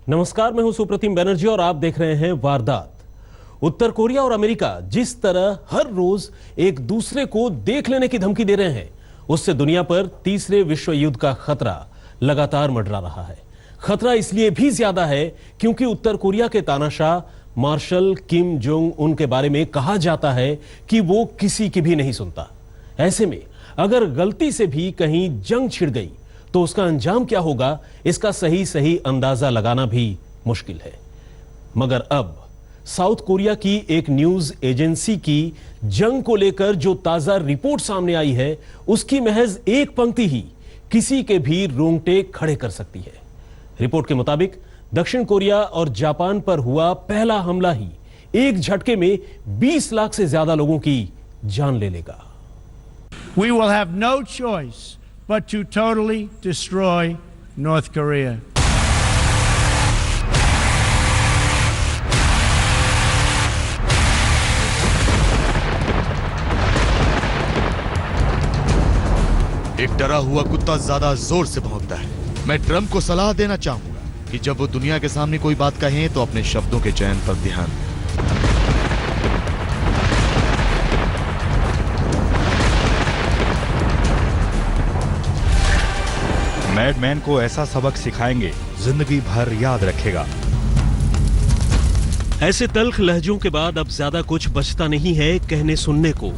नमस्कार, मैं हूं सुप्रतिम बनर्जी और आप देख रहे हैं वारदात। उत्तर कोरिया और अमेरिका जिस तरह हर रोज एक दूसरे को देख लेने की धमकी दे रहे हैं, उससे दुनिया पर तीसरे विश्व युद्ध का खतरा लगातार मंडरा रहा है। खतरा इसलिए भी ज्यादा है क्योंकि उत्तर कोरिया के तानाशाह मार्शल किम जोंग उन के बारे में कहा जाता है कि वो किसी की भी नहीं सुनता। ऐसे में अगर गलती से भी कहीं जंग छिड़ गई तो उसका अंजाम क्या होगा, इसका सही अंदाजा लगाना भी मुश्किल है। मगर अब साउथ कोरिया की एक न्यूज एजेंसी की जंग को लेकर जो ताजा रिपोर्ट सामने आई है, उसकी महज एक पंक्ति ही किसी के भी रोंगटे खड़े कर सकती है। रिपोर्ट के मुताबिक दक्षिण कोरिया और जापान पर हुआ पहला हमला ही एक झटके में 20 लाख से ज्यादा लोगों की जान ले लेगा। We will have no choice but to totally destroy North Korea. एक डरा हुआ कुत्ता ज्यादा जोर से भौंकता है। मैं ट्रंप को सलाह देना चाहूंगा कि जब वो दुनिया के सामने कोई बात कहें तो अपने शब्दों के चयन पर ध्यान दें। मैडमैन को ऐसा सबक सिखाएंगे, जिंदगी भर याद रखेगा। ऐसे तल्ख लहजों के बाद अब ज्यादा कुछ बचता नहीं है कहने सुनने को।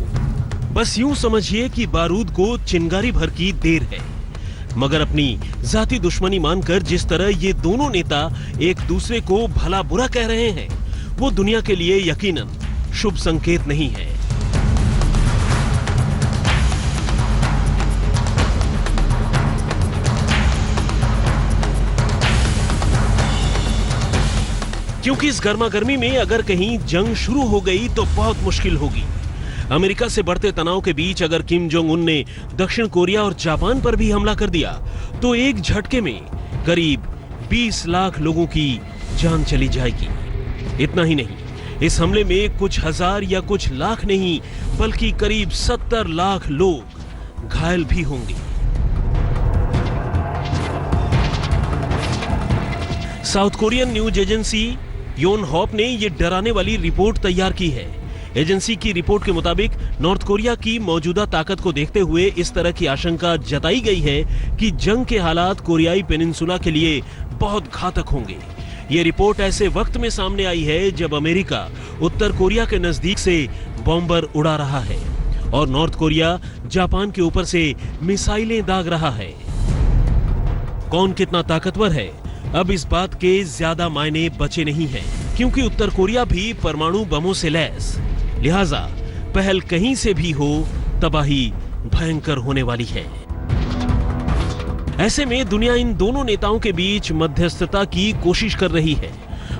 बस यूं समझिए कि बारूद को चिंगारी भर की देर है। मगर अपनी जाती दुश्मनी मानकर जिस तरह ये दोनों नेता एक दूसरे को भला बुरा कह रहे हैं, वो दुनिया के लिए यकीनन शुभ संकेत नहीं है। क्योंकि इस गर्मा गर्मी में अगर कहीं जंग शुरू हो गई तो बहुत मुश्किल होगी। अमेरिका से बढ़ते तनाव के बीच अगर किम जोंग उन ने दक्षिण कोरिया और जापान पर भी हमला कर दिया तो एक झटके में करीब 20 लाख लोगों की जान चली जाएगी। इतना ही नहीं, इस हमले में कुछ हजार या कुछ लाख नहीं बल्कि करीब 70 लाख लोग घायल भी होंगे। साउथ कोरियन न्यूज एजेंसी योनहॉप ने यह डराने वाली रिपोर्ट तैयार की है। एजेंसी की रिपोर्ट के मुताबिक नॉर्थ कोरिया की मौजूदा ताकत को देखते हुए इस तरह की आशंका जताई गई है कि जंग के हालात कोरियाई पेनिनसुला के लिए बहुत घातक होंगे। यह रिपोर्ट ऐसे वक्त में सामने आई है जब अमेरिका उत्तर कोरिया के नजदीक से बॉम्बर उड़ा रहा है और नॉर्थ कोरिया जापान के ऊपर से मिसाइलें दाग रहा है। कौन कितना ताकतवर है, अब इस बात के ज्यादा मायने बचे नहीं हैं, क्योंकि उत्तर कोरिया भी परमाणु बमों से लैस, लिहाजा पहल कहीं से भी हो तबाही भयंकर होने वाली है। ऐसे में दुनिया इन दोनों नेताओं के बीच मध्यस्थता की कोशिश कर रही है।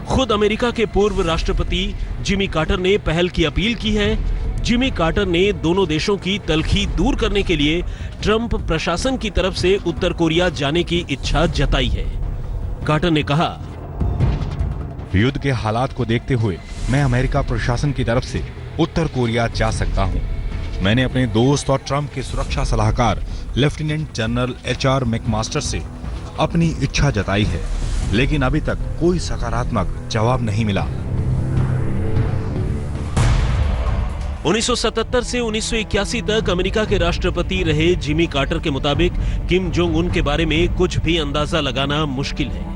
खुद अमेरिका के पूर्व राष्ट्रपति जिमी कार्टर ने पहल की अपील की है। जिमी कार्टर ने दोनों देशों की तल्खी दूर करने के लिए ट्रंप प्रशासन की तरफ से उत्तर कोरिया जाने की इच्छा जताई है। कार्टर ने कहा, युद्ध के हालात को देखते हुए मैं अमेरिका प्रशासन की तरफ से उत्तर कोरिया जा सकता हूं। मैंने अपने दोस्त और ट्रंप के सुरक्षा सलाहकार लेफ्टिनेंट जनरल HR मैकमास्टर से अपनी इच्छा जताई है, लेकिन अभी तक कोई सकारात्मक जवाब नहीं मिला। 1977 से 1981 तक अमेरिका के राष्ट्रपति रहे जिमी कार्टर के मुताबिक किम जोंग उन के बारे में कुछ भी अंदाजा लगाना मुश्किल है।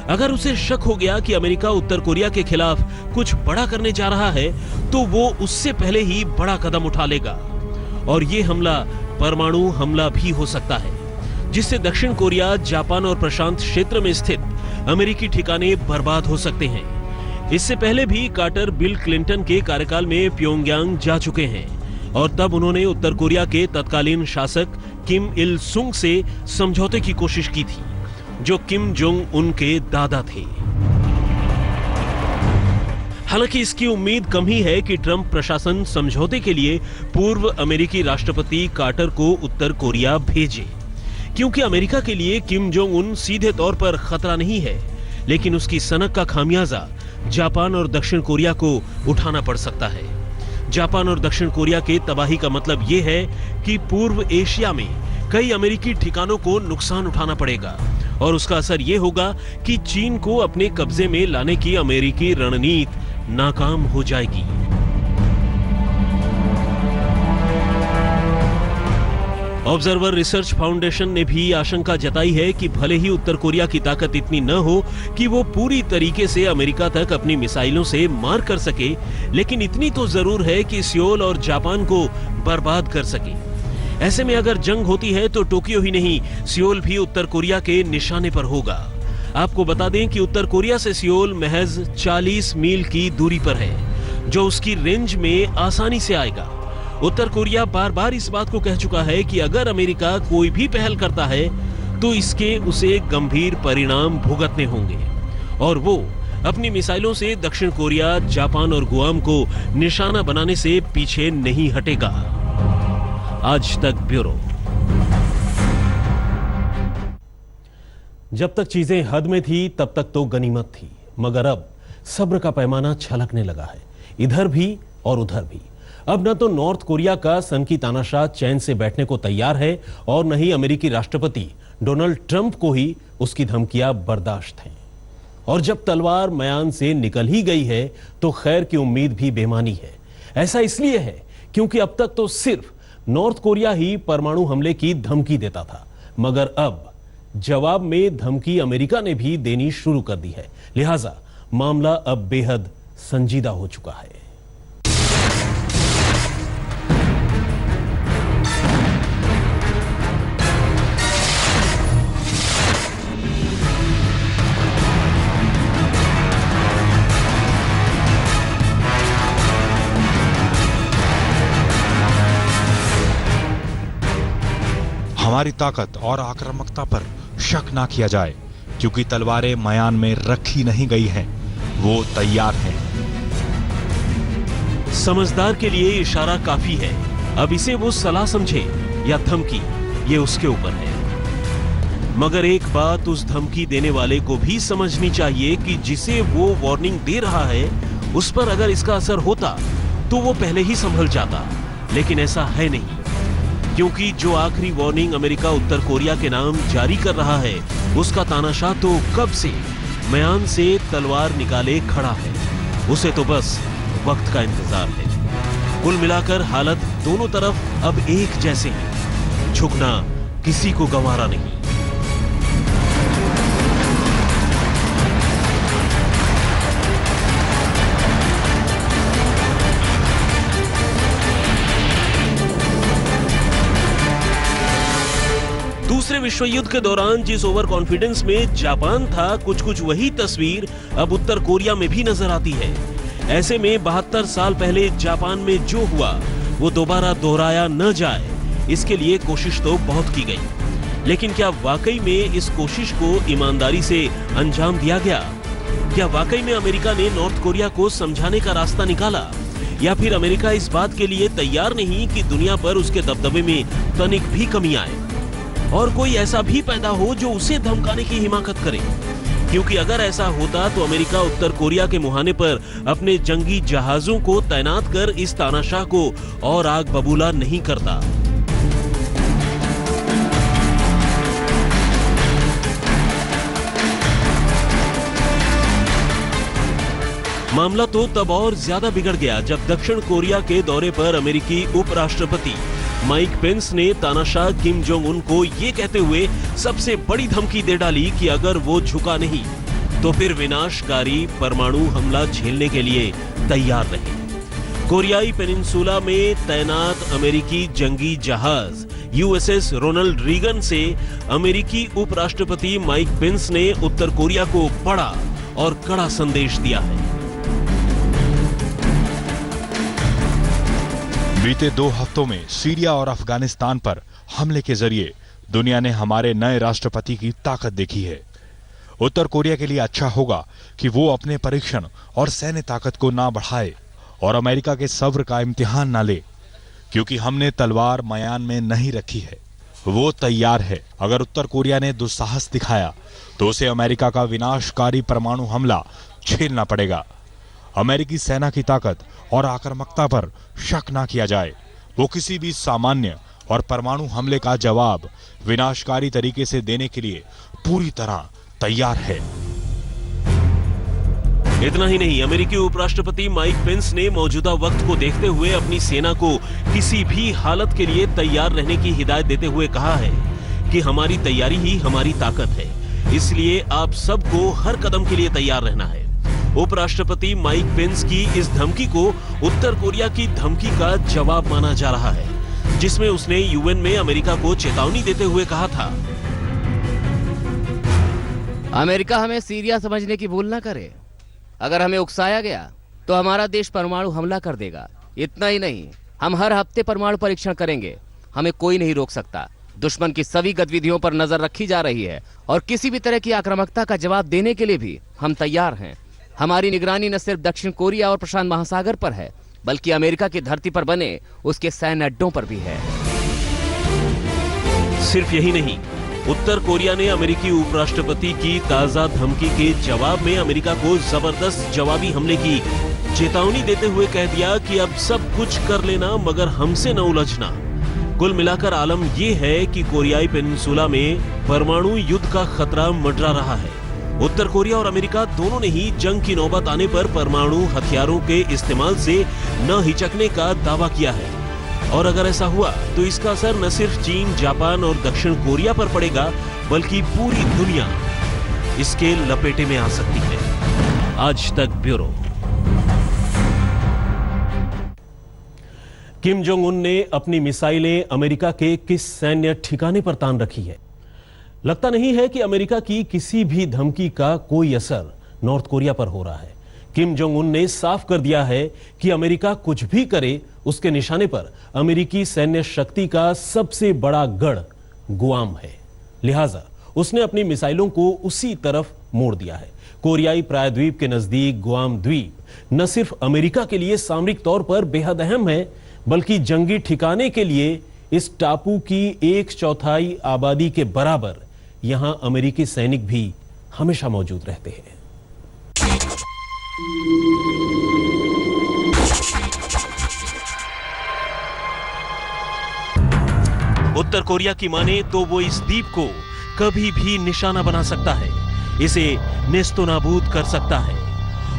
अगर उसे शक हो गया कि अमेरिका उत्तर कोरिया के खिलाफ कुछ बड़ा करने जा रहा है तो वो उससे पहले ही बड़ा कदम उठा लेगा और ये हमला परमाणु हमला भी हो सकता है, जिससे दक्षिण कोरिया, जापान और प्रशांत क्षेत्र में स्थित अमेरिकी ठिकाने बर्बाद हो सकते हैं। इससे पहले भी कार्टर बिल क्लिंटन के कार्यकाल में प्योंगयांग जा चुके हैं और तब उन्होंने उत्तर कोरिया के तत्कालीन शासक किम इल सुंग से समझौते की कोशिश की थी, जो किम जोंग उन के दादा थे। हालांकि इसकी उम्मीद कम ही है कि ट्रंप प्रशासन समझौते के लिए पूर्व अमेरिकी राष्ट्रपति कार्टर को उत्तर कोरिया भेजे, क्योंकि अमेरिका के लिए किम जोंग उन सीधे तौर पर खतरा नहीं है, लेकिन उसकी सनक का खामियाजा जापान और दक्षिण कोरिया को उठाना पड़ सकता है। जापान और दक्षिण कोरिया के तबाही का मतलब यह है कि पूर्व एशिया में कई अमेरिकी ठिकानों को नुकसान उठाना पड़ेगा और उसका असर यह होगा कि चीन को अपने कब्जे में लाने की अमेरिकी रणनीति नाकाम हो जाएगी। ऑब्जर्वर रिसर्च फाउंडेशन ने भी आशंका जताई है कि भले ही उत्तर कोरिया की ताकत इतनी न हो कि वो पूरी तरीके से अमेरिका तक अपनी मिसाइलों से मार कर सके, लेकिन इतनी तो जरूर है कि सियोल और जापान को बर्बाद कर सके। ऐसे में अगर जंग होती है तो टोक्यो ही नहीं, सियोल भी उत्तर कोरिया के निशाने पर होगा। आपको बता दें कि उत्तर कोरिया से सियोल महज 40 मील की दूरी पर है, जो उसकी रेंज में आसानी से आएगा। उत्तर कोरिया बार बार इस बात को कह चुका है कि अगर अमेरिका कोई भी पहल करता है तो इसके उसे गंभीर परिणाम भुगतने होंगे, और वो अपनी मिसाइलों से दक्षिण कोरिया, जापान और गुआम को निशाना बनाने से पीछे नहीं हटेगा। आज तक ब्यूरो। जब तक चीजें हद में थी तब तक तो गनीमत थी, मगर अब सब्र का पैमाना छलकने लगा है, इधर भी और उधर भी। अब न तो नॉर्थ कोरिया का सन की तानाशाह चैन से बैठने को तैयार है और न ही अमेरिकी राष्ट्रपति डोनाल्ड ट्रंप को ही उसकी धमकियां बर्दाश्त हैं। और जब तलवार म्यान से निकल ही गई है तो खैर की उम्मीद भी बेमानी है। ऐसा इसलिए है क्योंकि अब तक तो सिर्फ नॉर्थ कोरिया ही परमाणु हमले की धमकी देता था, मगर अब जवाब में धमकी अमेरिका ने भी देनी शुरू कर दी है। लिहाजा मामला अब बेहद संजीदा हो चुका है। हमारी ताकत और आक्रामकता पर शक ना किया जाए, क्योंकि तलवारें म्यान में रखी नहीं गई हैं, वो तैयार हैं। समझदार के लिए इशारा काफी है। अब इसे वो सलाह समझे या धमकी, ये उसके ऊपर है। मगर एक बात उस धमकी देने वाले को भी समझनी चाहिए कि जिसे वो वार्निंग दे रहा है उस पर अगर इसका असर होता तो वो पहले ही संभल जाता, लेकिन ऐसा है नहीं, क्योंकि जो आखिरी वार्निंग अमेरिका उत्तर कोरिया के नाम जारी कर रहा है उसका तानाशाह तो कब से म्यान से तलवार निकाले खड़ा है। उसे तो बस वक्त का इंतजार है। कुल मिलाकर हालत दोनों तरफ अब एक जैसे हैं, झुकना किसी को गंवारा नहीं। दूसरे विश्व युद्ध के दौरान जिस ओवर कॉन्फिडेंस में जापान था, कुछ वही तस्वीर अब उत्तर कोरिया में भी नजर आती है। ऐसे में 72 साल पहले जापान में जो हुआ वो दोबारा दोहराया न जाए, इसके लिए कोशिश तो बहुत की गई, लेकिन क्या वाकई में इस कोशिश को ईमानदारी से अंजाम दिया गया? क्या वाकई में अमेरिका ने नॉर्थ कोरिया को समझाने का रास्ता निकाला, या फिर अमेरिका इस बात के लिए तैयार नहीं कि दुनिया पर उसके दबदबे में तनिक भी कमी आए और कोई ऐसा भी पैदा हो जो उसे धमकाने की हिमाकत करे? क्योंकि अगर ऐसा होता तो अमेरिका उत्तर कोरिया के मुहाने पर अपने जंगी जहाजों को तैनात कर इस तानाशाह को और आग बबूला नहीं करता। मामला तो तब और ज्यादा बिगड़ गया जब दक्षिण कोरिया के दौरे पर अमेरिकी उपराष्ट्रपति माइक पेंस ने तानाशाह किम जोंग उन को यह कहते हुए सबसे बड़ी धमकी दे डाली कि अगर वो झुका नहीं तो फिर विनाशकारी परमाणु हमला झेलने के लिए तैयार रहे। कोरियाई पेनिनसुला में तैनात अमेरिकी जंगी जहाज यूएसएस रोनाल्ड रीगन से अमेरिकी उपराष्ट्रपति माइक पेंस ने उत्तर कोरिया को बड़ा और कड़ा संदेश दिया है। बीते 2 हफ्तों में सीरिया और अफगानिस्तान पर हमले के जरिए दुनिया ने हमारे नए राष्ट्रपति की ताकत देखी है। उत्तर कोरिया के लिए अच्छा होगा कि वो अपने परीक्षण और सैन्य ताकत को ना बढ़ाए और अमेरिका के सब्र का इम्तिहान ना ले, क्योंकि हमने तलवार म्यान में नहीं रखी है, वो तैयार है। अगर उत्तर कोरिया ने दुस्साहस दिखाया तो उसे अमेरिका का विनाशकारी परमाणु हमला झेलना पड़ेगा। अमेरिकी सेना की ताकत और आक्रामकता पर शक ना किया जाए, वो किसी भी सामान्य और परमाणु हमले का जवाब विनाशकारी तरीके से देने के लिए पूरी तरह तैयार है। इतना ही नहीं, अमेरिकी उपराष्ट्रपति माइक पेंस ने मौजूदा वक्त को देखते हुए अपनी सेना को किसी भी हालत के लिए तैयार रहने की हिदायत देते हुए कहा है कि हमारी तैयारी ही हमारी ताकत है, इसलिए आप सबको हर कदम के लिए तैयार रहना है। उपराष्ट्रपति माइक पेंस की इस धमकी को उत्तर कोरिया की धमकी का जवाब माना जा रहा है, जिसमें उसने यूएन में अमेरिका को चेतावनी देते हुए कहा था, अमेरिका हमें सीरिया समझने की भूल न करे। अगर हमें उकसाया गया तो हमारा देश परमाणु हमला कर देगा। इतना ही नहीं, हम हर हफ्ते परमाणु परीक्षण करेंगे। हमें कोई नहीं रोक सकता। दुश्मन की सभी गतिविधियों पर नजर रखी जा रही है और किसी भी तरह की आक्रामकता का जवाब देने के लिए भी हम तैयार हैं। हमारी निगरानी न सिर्फ दक्षिण कोरिया और प्रशांत महासागर पर है, बल्कि अमेरिका की धरती पर बने उसके सैन्य अड्डों पर भी है। सिर्फ यही नहीं, उत्तर कोरिया ने अमेरिकी उपराष्ट्रपति की ताजा धमकी के जवाब में अमेरिका को जबरदस्त जवाबी हमले की चेतावनी देते हुए कह दिया कि अब सब कुछ कर लेना मगर हमसे न उलझना। कुल मिलाकर आलम यह है कि कोरियाई पेनिनसुला में परमाणु युद्ध का खतरा मंडरा रहा है। उत्तर कोरिया और अमेरिका दोनों ने ही जंग की नौबत आने पर परमाणु हथियारों के इस्तेमाल से न हिचकने का दावा किया है, और अगर ऐसा हुआ तो इसका असर न सिर्फ चीन, जापान और दक्षिण कोरिया पर पड़ेगा, बल्कि पूरी दुनिया इसके लपेटे में आ सकती है। आज तक ब्यूरो। किम जोंग उन ने अपनी मिसाइलें अमेरिका के किस सैन्य ठिकाने पर तान रखी है? लगता नहीं है कि अमेरिका की किसी भी धमकी का कोई असर नॉर्थ कोरिया पर हो रहा है। किम जोंग उन ने साफ कर दिया है कि अमेरिका कुछ भी करे, उसके निशाने पर अमेरिकी सैन्य शक्ति का सबसे बड़ा गढ़ गुआम है। लिहाजा उसने अपनी मिसाइलों को उसी तरफ मोड़ दिया है। कोरियाई प्रायद्वीप के नजदीक गुआम द्वीप न सिर्फ अमेरिका के लिए सामरिक तौर पर बेहद अहम है, बल्कि जंगी ठिकाने के लिए इस टापू की 1/4 आबादी के बराबर यहां अमेरिकी सैनिक भी हमेशा मौजूद रहते हैं। उत्तर कोरिया की माने तो वो इस द्वीप को कभी भी निशाना बना सकता है, इसे नेस्तोनाबूद कर सकता है,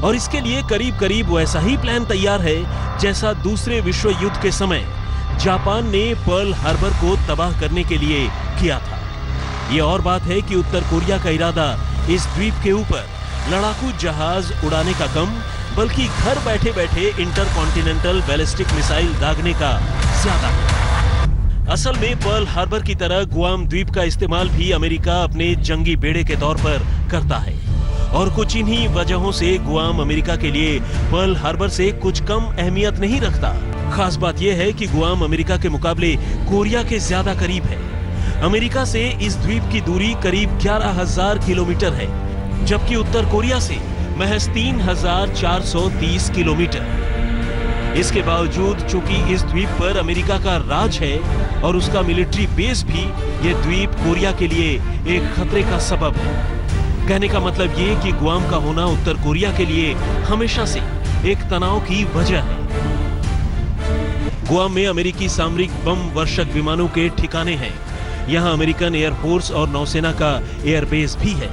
और इसके लिए करीब करीब वैसा ही प्लान तैयार है जैसा दूसरे विश्व युद्ध के समय जापान ने पर्ल हार्बर को तबाह करने के लिए किया था। ये और बात है कि उत्तर कोरिया का इरादा इस द्वीप के ऊपर लड़ाकू जहाज उड़ाने का कम, बल्कि घर बैठे बैठे इंटरकॉन्टिनेंटल बैलिस्टिक मिसाइल दागने का ज्यादा है। असल में पर्ल हार्बर की तरह गुआम द्वीप का इस्तेमाल भी अमेरिका अपने जंगी बेड़े के तौर पर करता है, और कुछ इन्हीं वजहों से गुआम अमेरिका के लिए पर्ल हार्बर से कुछ कम अहमियत नहीं रखता। खास बात यह है कि गुआम अमेरिका के मुकाबले कोरिया के ज्यादा करीब है। अमेरिका से इस द्वीप की दूरी करीब 11,000 किलोमीटर है, जबकि उत्तर कोरिया से महज 3,430 किलोमीटर। इसके बावजूद चूंकि इस द्वीप पर अमेरिका का राज है और उसका मिलिट्री बेस भी, ये द्वीप कोरिया के लिए एक खतरे का सबब है। कहने का मतलब ये कि गुआम का होना उत्तर कोरिया के लिए हमेशा से एक तनाव की वजह है। गुआम में अमेरिकी सामरिक बम वर्षक विमानों के ठिकाने हैं। यहाँ अमेरिकन एयरफोर्स और नौसेना का एयरबेस भी है।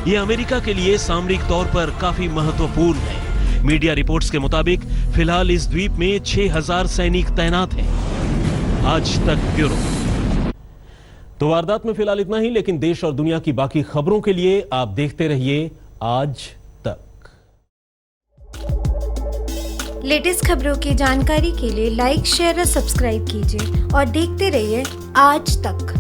ये अमेरिका के लिए सामरिक तौर पर काफी महत्वपूर्ण है। मीडिया रिपोर्ट्स के मुताबिक फिलहाल इस द्वीप में 6,000 सैनिक तैनात हैं। आज तक ब्यूरो। तो वारदात में फिलहाल इतना ही, लेकिन देश और दुनिया की बाकी खबरों के लिए आप देखते रहिए आज तक। लेटेस्ट खबरों की जानकारी के लिए लाइक, शेयर और सब्सक्राइब कीजिए और देखते रहिए आज तक।